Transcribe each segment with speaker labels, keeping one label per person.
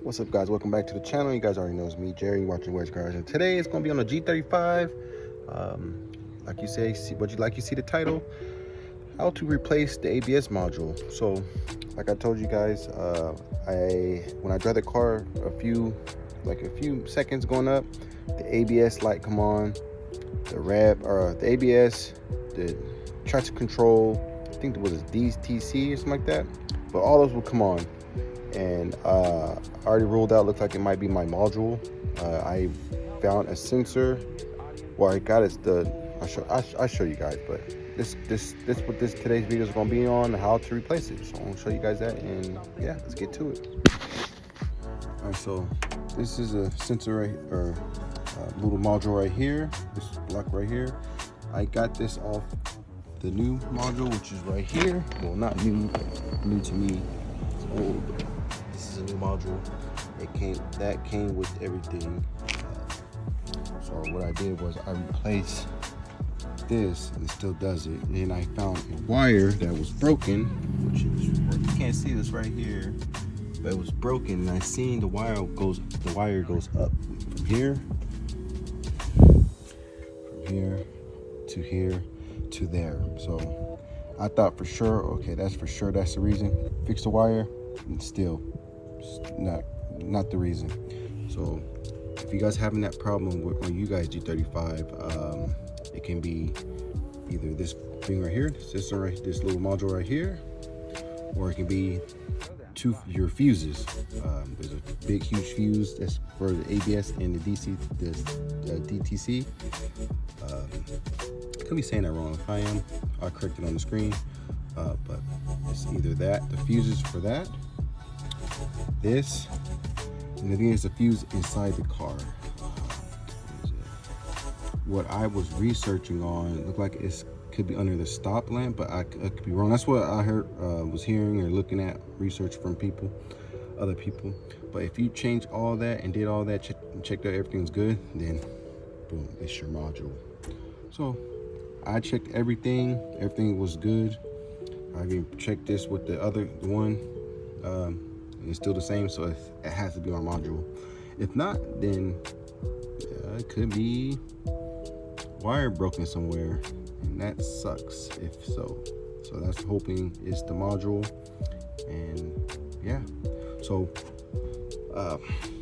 Speaker 1: What's up, guys? Welcome back to the channel. You guys already know it's me, Jerry, watching Where's Cars, and today it's going to be on the G35. Like you see the title, how to replace the ABS module. So like I told you guys, when I drive the car a few seconds going up, the ABS light come on, the ABS, the traction control, I think it was a DTC or something like that, but all those will come on. And I already ruled out, looks like it might be my module. I found a sensor. Well, I got it. I'll show you guys, but this what today's video is going to be on, how to replace it. So I'm going to show you guys that, and yeah, let's get to it. All right, so this is a sensor little module right here. This block right here. I got this off the new module, which is right here. Well, not new to me. It's old. This is a new module. That came with everything. So what I did was I replaced this, and it still does it. And I found a wire that was broken, which is, you can't see this right here, but it was broken. And I seen the wire goes up from here to here to there. So I thought for sure, okay, that's the reason. Fix the wire, and still not the reason. So if you guys having that problem on you guys G35, it can be either this thing right here, this little module right here, or it can be your fuses. There's a big huge fuse that's for the ABS and the DTC. I could be saying that wrong. If I am, I'll correct it on the screen. But it's either that, the fuses for that, this, and then there's a fuse inside the car. What I was researching on looked like it could be under the stop lamp, but I could be wrong. That's what I was hearing or looking at research from other people. But if you change all that and did all that, checked out everything's good, then boom, it's your module. So I checked everything was good. I even checked this with the other one, and it's still the same, so it has to be my module. If not, then it could be wire broken somewhere, and that sucks if so. So that's hoping it's the module. And yeah, so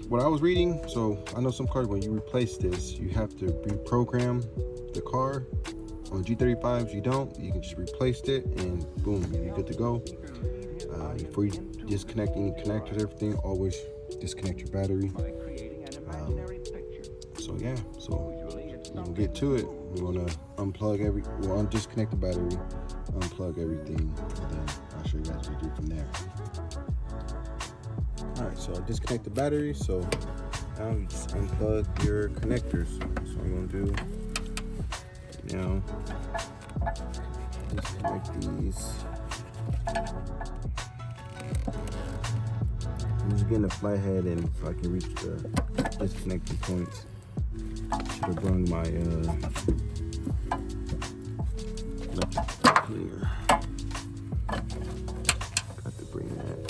Speaker 1: what I was reading, so I know some cars, when you replace this, you have to reprogram the car. On G35s, you don't. You can just replace it, and boom, you're good to go. Before you disconnect any connectors, everything, always disconnect your battery. So yeah, so we're gonna get to it. We're gonna we'll disconnect the battery, unplug everything, and then I'll show you guys what we do from there. All right, so I disconnect the battery. So now you just unplug your connectors. That's what I'm gonna do. Now, disconnect these. I'm just getting a flat head, and if I can reach the disconnecting points, should have brought my electric cleaner. Got to bring that.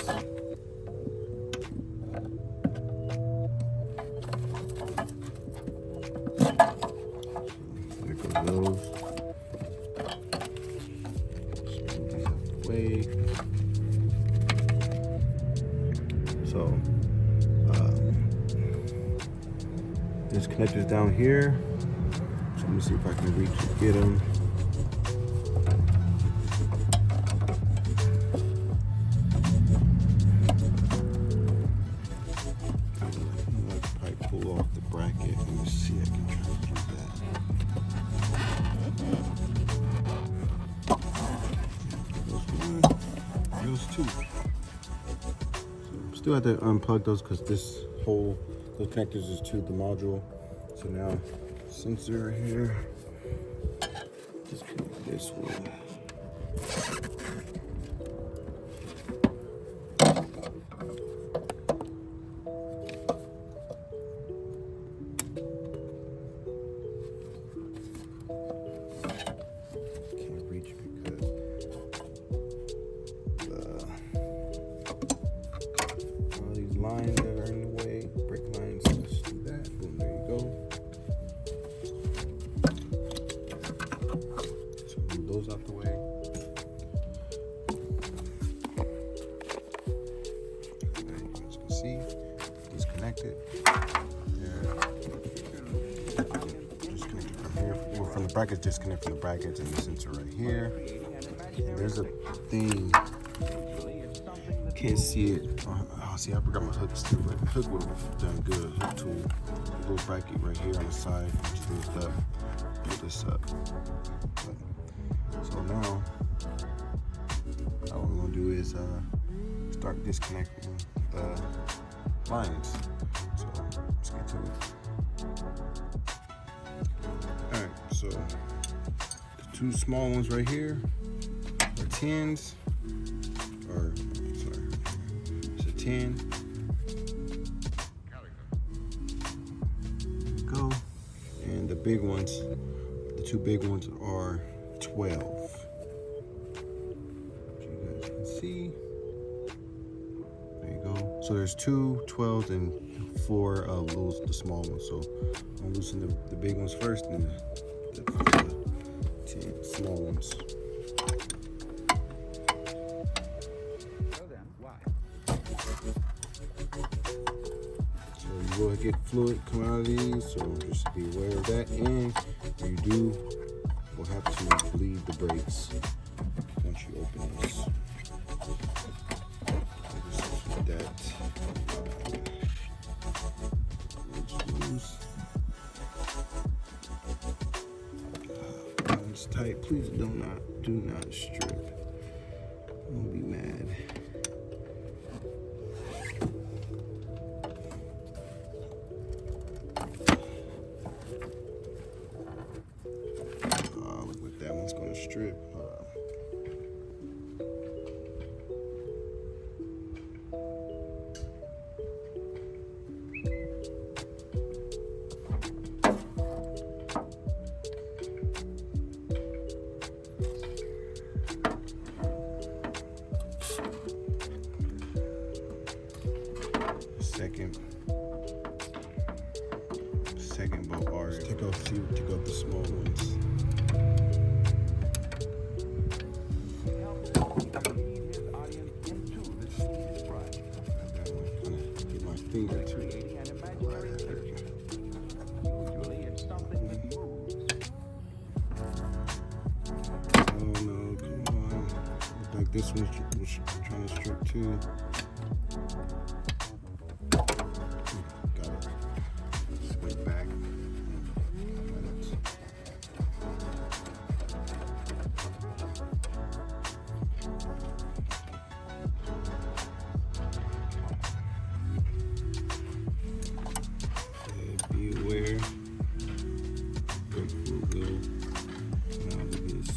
Speaker 1: There goes those. Move these out the way. So this connector's down here. So let me see if I can reach and get them. I'll probably pull off the bracket. Let me see. I can try to do that. Those two. So still have to unplug those because those connectors is to the module. So now sensor here. Disconnect this one. Can't reach because all these lines that are in see, disconnected. Disconnected from here. Well, from the brackets, disconnect from the brackets, and the sensor right here. And there's a thing. Can't see it. Oh, see, I forgot my hooks too, but the hook would have done good. Hook tool, a little bracket right here on the side. Just lift up, pull this up. So now, all we're gonna do is start disconnecting the lines. So let's get to it. All right, so the two small ones right here are 10s, or sorry, it's a 10. There we go. And the big ones, the two big ones are 12. You guys can see. There you go. So there's 2 12s and 4 of those, the small ones. So I'm loosen the big ones first, and the 10 small ones. So you will get fluid coming out of these, so just be aware of that. And you will have to bleed the brakes once you open this. So just like that. It's tight. Please do not strip. I'll be mad. Look like that one's gonna strip. Second bolt bars. Take off the small ones. Get my finger to it. Oh no, come on. Looks like this one's trying to strip too. Beware. Brake fluid will come out of this.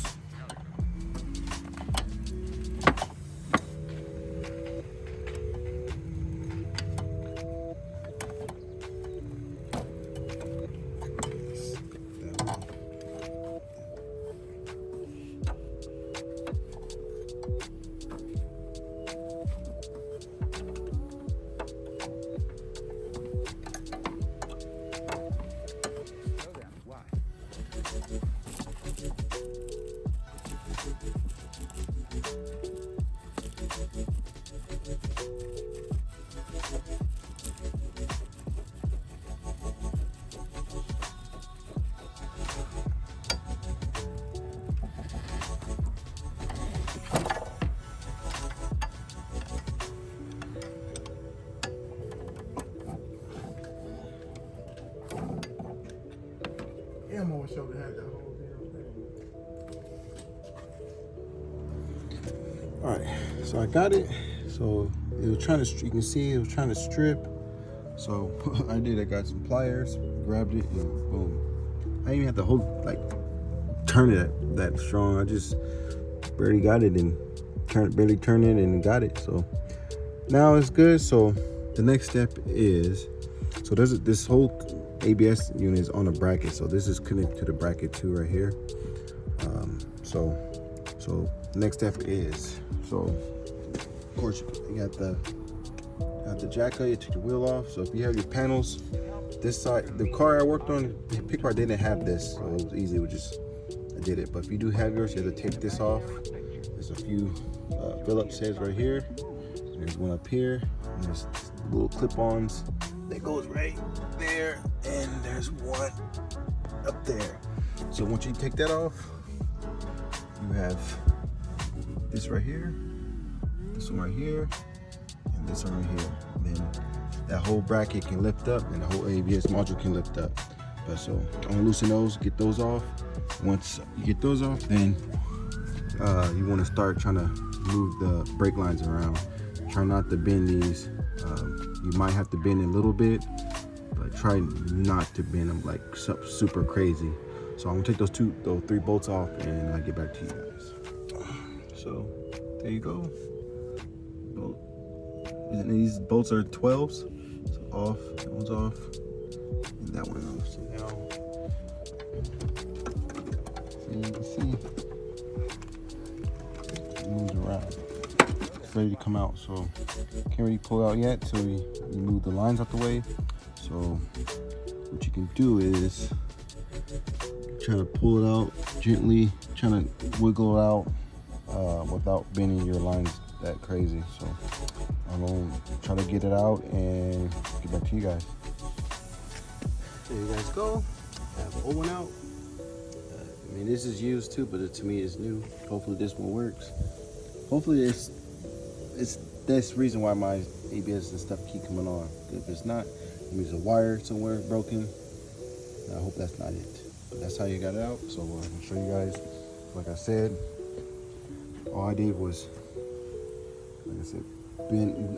Speaker 2: Ammo show that had that whole damn thing.
Speaker 1: All right, so I got it. So it was trying to, you can see it was trying to strip. So I got some pliers, grabbed it, and boom. I didn't even have to turn it that strong. I just barely got it and barely turned it and got it. So now it's good. So the next step is, so there's this whole ABS unit is on a bracket, so this is connected to the bracket too right here. So the next step is, so of course you got the jack up, you took the wheel off. So if you have your panels, this side, the car I worked on, the pick car didn't have this, so it was easy. I did it. But if you do have yours, you have to take this off. There's a few Phillips heads right here. There's one up here, And there's little clip-ons that goes right there, and there's one up there. So once you take that off, you have this right here, this one right here, and this one right here. And then that whole bracket can lift up, and the whole ABS module can lift up. But so I'm gonna loosen those, get those off. Once you get those off, then you want to start trying to move the brake lines around. Try not to bend these. You might have to bend a little bit, but try not to bend them like super crazy. So I'm gonna take those 3 bolts off, and I'll get back to you guys. So there you go. And these bolts are 12s. So off, that one's off, and that one off. So now, you can see it moves around. It's ready to come out. So can't really pull it out yet. So we move the lines out the way. So what you can do is try to pull it out gently, trying to wiggle it out without bending your lines that crazy. So I'm gonna try to get it out and get back to you guys. There you guys go. I have the old one out. I mean, this is used too, but to me it's new. Hopefully this one works. Hopefully it's this reason why my ABS and stuff keep coming on. If it's not, it means a wire somewhere broken. I hope that's not it. But that's how you got it out. So I'm gonna show you guys. Like I said, all I did was, like I said,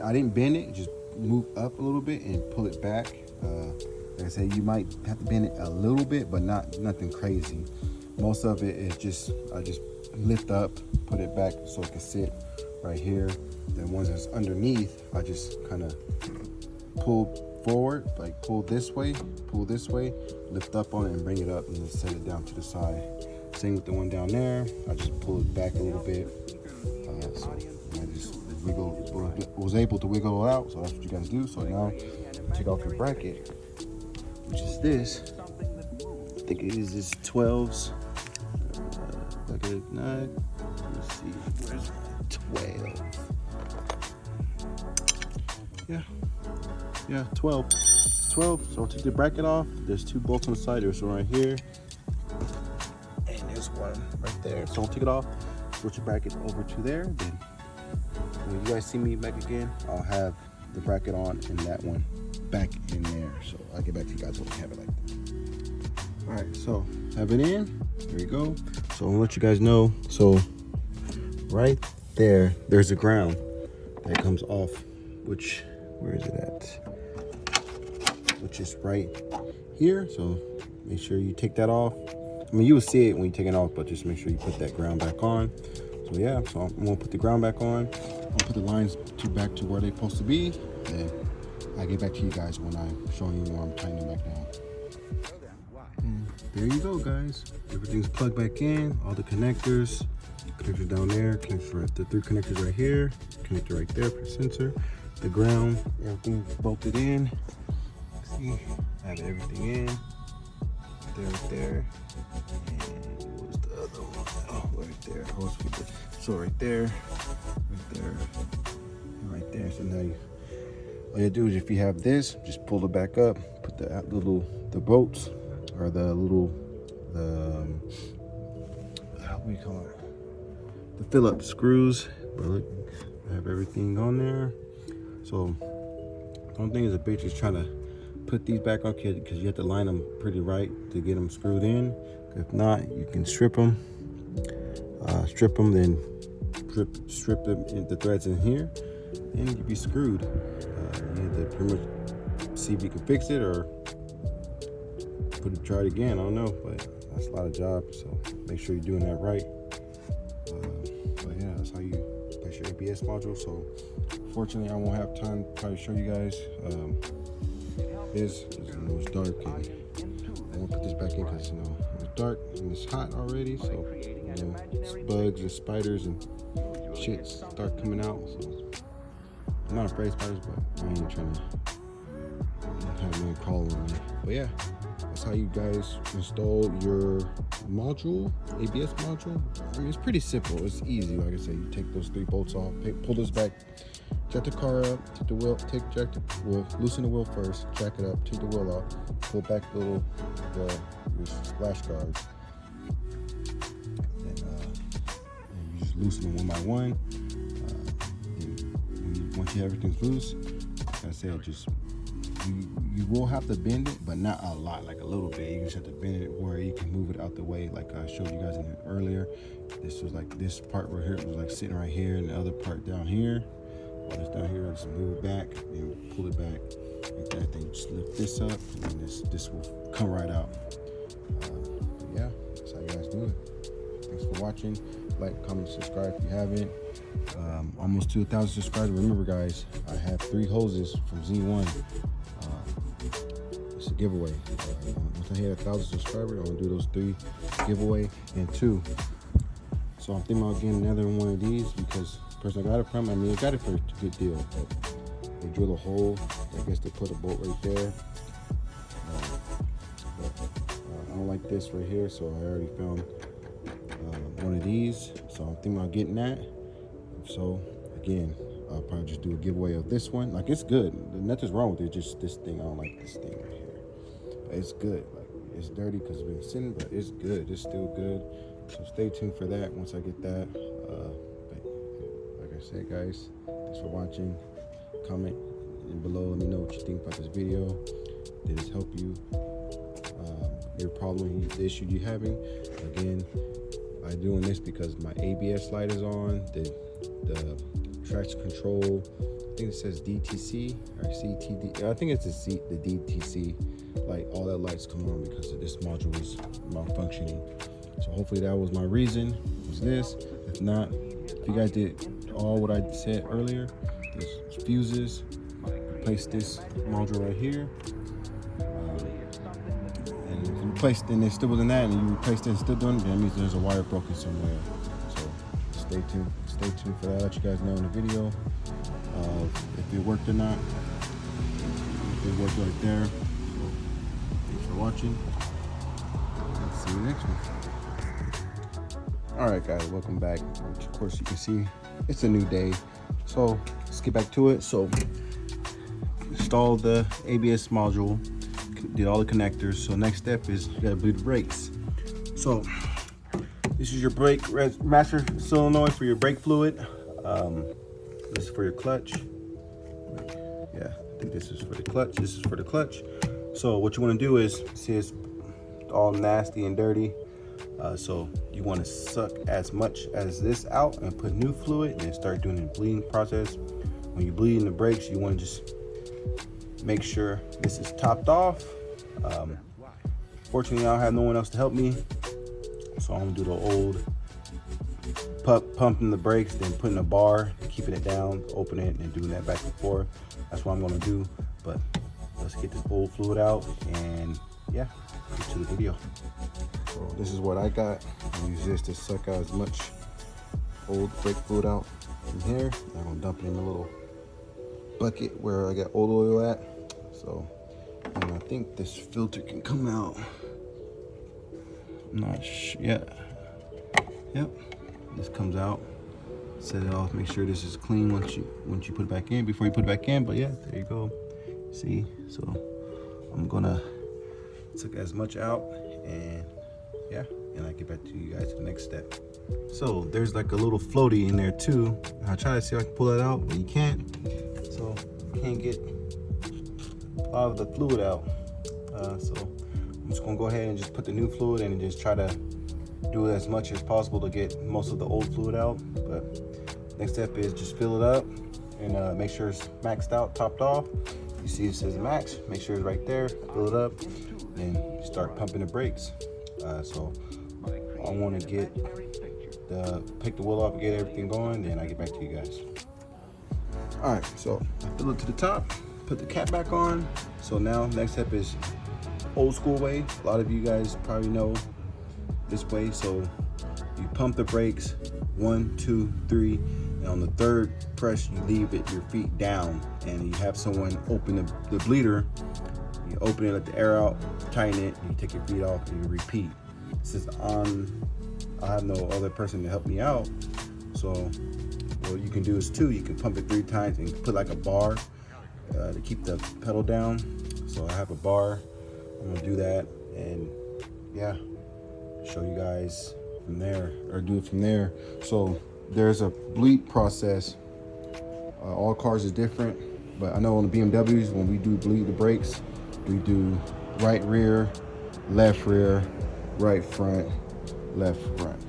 Speaker 1: I didn't bend it, just move up a little bit and pull it back. Like I said, you might have to bend it a little bit, but nothing crazy. Most of it is just, I just lift up, put it back so it can sit right here. Then once it's underneath, I just kind of pull forward, like pull this way, lift up on it and bring it up and then set it down to the side. Same with the one down there. I just pull it back a little bit. So I just was able to wiggle it out. So that's what you guys do. So now take off your bracket, which is this. I think it is this 12s. Like a 9. Let me see. Where's my 12? Yeah, 12. 12. So I'll take the bracket off. There's 2 bolts on the side. There's one right here, and there's one right there. So I'll take it off, switch the bracket over to there. Then when you guys see me back again, I'll have the bracket on and that one back in there. So I'll get back to you guys when I have it like that. All right, so have it in. There you go. So I'll let you guys know. So right there's a ground that comes off, which, where is it at? Which is right here. So make sure you take that off. I mean, you will see it when you take it off, but just make sure you put that ground back on. So yeah, so I'm gonna put the ground back on. I'll put the lines back to where they're supposed to be. Then I'll get back to you guys when I'm showing you where I'm tightening back down. And there you go, guys. Everything's plugged back in. All the connectors down there, the 3 connectors right here, connector right there for the sensor, the ground, everything's bolted in. See, I have everything in. Right there. And what was the other one? Oh, right there. So right there, and right there. So now all you do is, if you have this, just pull it back up, put the bolts, or the what do you call it? The Phillips screws. But look, I have everything on there. So the only thing is a bitch is trying to put these back on, because you have to line them pretty right to get them screwed in. If not, you can strip them, then strip the threads in here, and you'd be screwed. You have to pretty much see if you can fix it or try it again. I don't know, but that's a lot of jobs, so make sure you're doing that right. But yeah, that's how you place your ABS module. So fortunately, I won't have time to probably show you guys. It's dark, and I won't put this back in because it's dark and it's hot already. So bugs and spiders and shit start coming out. So I'm not afraid of spiders, but I ain't trying to have no crawl on me. But yeah, that's how you guys install your module, ABS module. I mean, it's pretty simple. It's easy. Like I said, you take those 3 bolts off, pull this back jack the car up, take the wheel, loosen the wheel first, jack it up, take the wheel off, pull back your splash guards, and you just loosen them one by one. Once you have everything loose, like I said, just you will have to bend it, but not a lot, like a little bit. You just have to bend it where you can move it out the way, like I showed you guys in earlier. This was like this part right here, it was like sitting right here, and the other part down here. All this down here, I just move it back and pull it back like that. Then you just lift this up, and this will come right out. Yeah, that's how you guys do it. Thanks for watching. Like, comment, subscribe if you haven't. Almost to 1,000 subscribers. Remember, guys, I have 3 hoses from Z1. It's a giveaway. Once I hit 1,000 subscribers, I'm gonna do those 3 giveaway and 2. So I'm thinking about getting another one of these because the person I got it from, I mean, I got it for a good deal. But they drill a hole. I guess they put a bolt right there. I don't like this right here, so I already found one of these. So I'm thinking about getting that. So again, I'll probably just do a giveaway of this one. Like, it's good. Nothing's wrong with it. Just this thing. I don't like this thing right here. But it's good. Like, it's dirty because it's been sitting, but it's good. It's still good. So stay tuned for that once I get that. But like I said, guys, thanks for watching. Comment below. Let me know what you think about this video. Did this help you? Your problem, the issue you're having. Again, I'm doing this because my ABS light is on. The traction control, I think it says DTC or CTD. I think it's the DTC light. All that lights come on because of this module was malfunctioning. So hopefully that was my reason. Was this? If not, if you guys did all what I said earlier, there's fuses. Replace this module right here. And if you replaced it and it's still within that, and you replaced it and still doing it, that means there's a wire broken somewhere. So stay tuned. Stay tuned for that. I'll let you guys know in the video if it worked or not. If it worked right there. So thanks for watching. See you next one. All right, guys, welcome back. Of course, you can see it's a new day. So let's get back to it. So install the ABS module. Did all the connectors. So next step is you gotta bleed the brakes. So this is your brake master solenoid for your brake fluid. This is for your clutch. Yeah, I think this is for the clutch. This is for the clutch. So what you want to do is, see it's all nasty and dirty. So you want to suck as much as this out and put new fluid and then start doing the bleeding process. When you bleed in the brakes, you want to just make sure this is topped off. Fortunately, I don't have no one else to help me. So I'm gonna do the old pumping the brakes, then putting a bar, keeping it down, opening it, and doing that back and forth. That's what I'm gonna do. But let's get this old fluid out, and yeah, get to the video. So this is what I got. I use this to suck out as much old brake fluid out from here. I'm gonna dump it in a little bucket where I got old oil at. So, and I think this filter can come out. I'm not sure yet. Yep, this comes out. Set it off. Make sure this is clean once you put it back in. Before you put it back in, but yeah, there you go. See, so I'm gonna suck as much out, and yeah, and I get back to you guys to the next step. So there's like a little floaty in there too. I try to see if I can pull that out, but you can't. So you can't get a lot of the fluid out. So I'm just gonna go ahead and just put the new fluid in and just try to do as much as possible to get most of the old fluid out. But next step is just fill it up and make sure it's maxed out, topped off. You see it says max, make sure it's right there, fill it up, then start pumping the brakes. So I want to pick the wheel off and get everything going, then I get back to you guys. All right, so I fill it to the top, put the cap back on. So now next step is old school way. A lot of you guys probably know this way. So you pump the brakes, 1, 2, 3, and on the third press you leave your feet down, and you have someone open the bleeder. You open it, let the air out, tighten it, and you take your feet off and you repeat. Since I have no other person to help me out, so what you can do is too, you can pump it 3 times and put like a bar to keep the pedal down. So I have a bar. I'm gonna do that, and yeah, show you guys from there, or do it from there. So there's a bleed process. All cars is different, but I know on the BMWs, when we do bleed the brakes, we do right rear, right front, left front.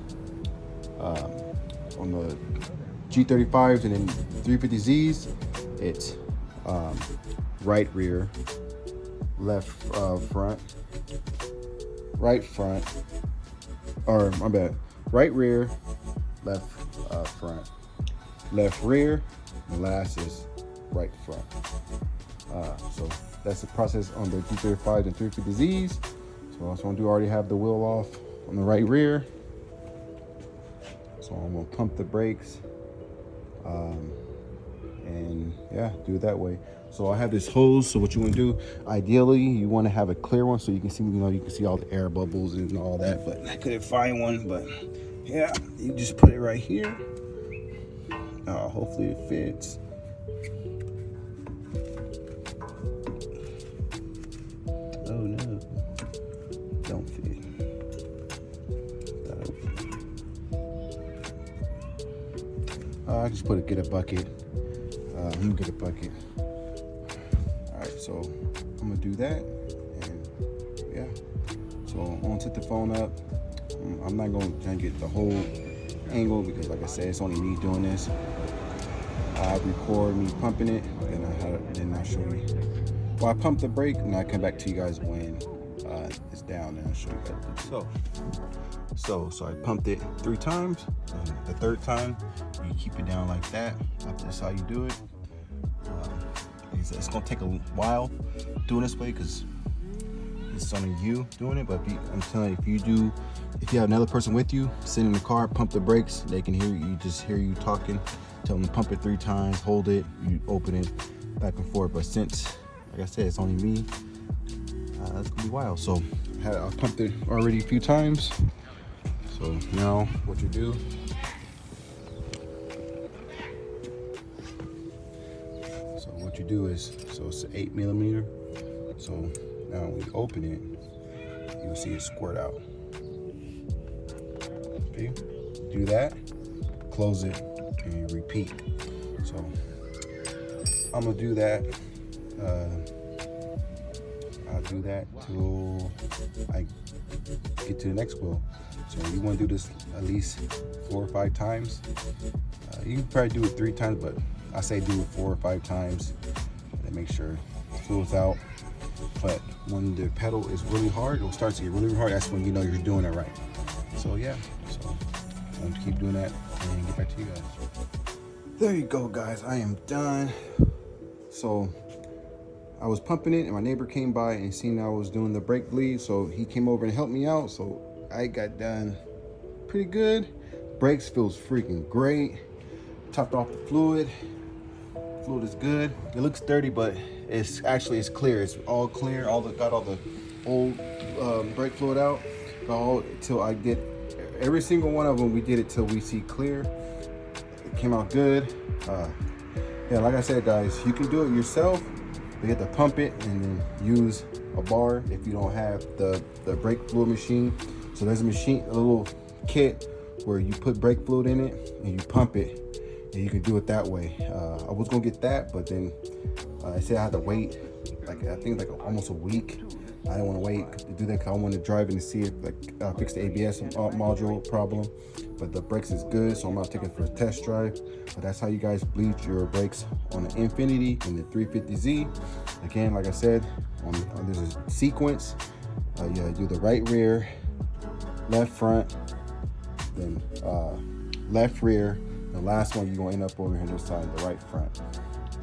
Speaker 1: On the G35s and then 350Zs, it's right rear, left front, right front, or my bad, right rear, left front, left rear, and last is right front. So that's the process on the G35 and 350Zs. So that's what I'm gonna do. I already have the wheel off on the right rear. So I'm gonna pump the brakes, and yeah, do it that way. So I have this hose. So what you want to do, ideally, you want to have a clear one so you can see, you can see all the air bubbles and all that. But I couldn't find one. But yeah, you just put it right here. Hopefully it fits. Oh no, don't fit. I just get a bucket. I'm gonna get a bucket. All right, so I'm gonna do that, and yeah. So I'm gonna set the phone up. I'm not gonna try and get the whole angle because, like I said, it's only me doing this. I record me pumping it, then I show you. Well, I pump the brake, and I come back to you guys when it's down, and I'll show you guys. So I pumped it 3 times, and the 3rd time you keep it down like that. That's how you do it. It's gonna take a while doing this way because it's only you doing it. But I'm telling you, if you have another person with you, sit in the car, pump the brakes, they can hear you. Just hear you talking. Tell them to pump it 3 times, hold it, you open it, back and forth. But since, like I said, it's only me, it's gonna be wild. So I pumped it already a few times. So now what you do, is, so it's 8mm. So now when we open it, you'll see it squirt out. Okay, do that, close it, and repeat. So I'm gonna do that. I'll do that till I get to the next wheel. So you want to do this at least 4 or 5 times. You can probably do it 3 times, but I say do it 4 or 5 times to make sure it fluids out. But when the pedal is really hard, it starts to get really hard. That's when you know you're doing it right. So yeah, so I'm going to keep doing that and get back to you guys. There you go, guys. I am done. So I was pumping it, and my neighbor came by and seen I was doing the brake bleed, so he came over and helped me out. So I got done pretty good. Brakes feels freaking great. Topped off the fluid. Fluid is good. It looks dirty, but it's clear. It's all clear. Got all the old brake fluid out. Till I get every single one of them. We did it till we see clear. It came out good. Yeah, like I said, guys, you can do it yourself. You have to pump it and then use a bar if you don't have the brake fluid machine. So there's a little kit where you put brake fluid in it and you pump it, and you can do it that way. I was gonna get that, but then I said I had to wait I think almost a week. I didn't want to wait to do that because I wanted to drive in to see if fix the ABS module problem. But the brakes is good, so I'm gonna take it for a test drive. But that's how you guys bleed your brakes on the Infinity and the 350Z. Again, like I said, there's a sequence. You do the right rear, left front, then left rear. The last one you're gonna end up over here this side, the right front.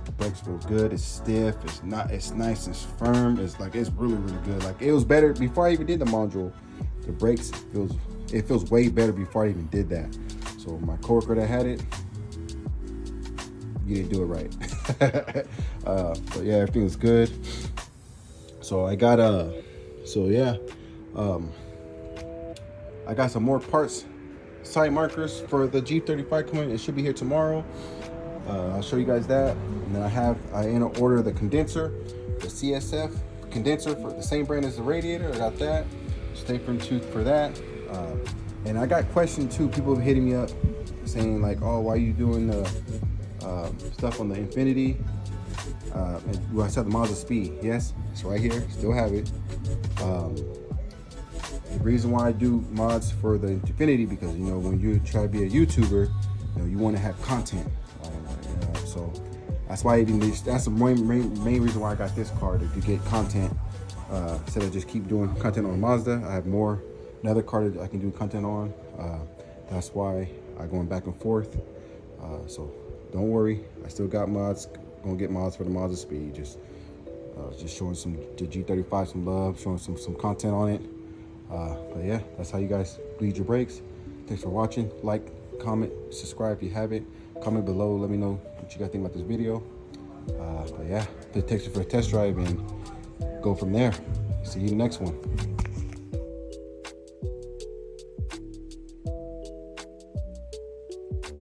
Speaker 1: The brakes feel good. It's stiff. It's nice. It's firm. It's really, really good. Like, it was better before I even did the module. The brakes feels way better before I even did that. So my coworker that had it, you didn't do it right. But yeah, everything was good. So I got I got some more parts side markers for the G35 coming. It should be here tomorrow. I'll show you guys that. And then I in order the condenser, the CSF condenser for the same brand as the radiator. I got that. Stay from tooth for that. And I got questions too. People hitting me up saying like, "Oh, why are you doing the stuff on the Infinity?" And I said the Mazda Speed. Yes, it's right here. Still have it. The reason why I do mods for the Infinity, because you know when you try to be a YouTuber, you know you want to have content. So that's why that's the main reason why I got this car, to get content instead of just keep doing content on Mazda. I have another car that I can do content on. That's why I'm going back and forth. So don't worry, I still got mods. Gonna get mods for the Mazda Speed. Just showing the G35 some love, showing some content on it. But yeah, that's how you guys bleed your brakes. Thanks for watching. Like, comment, subscribe if you haven't. Comment below, let me know what you guys think about this video. But yeah, take it for a test drive and go from there. See you in the next one.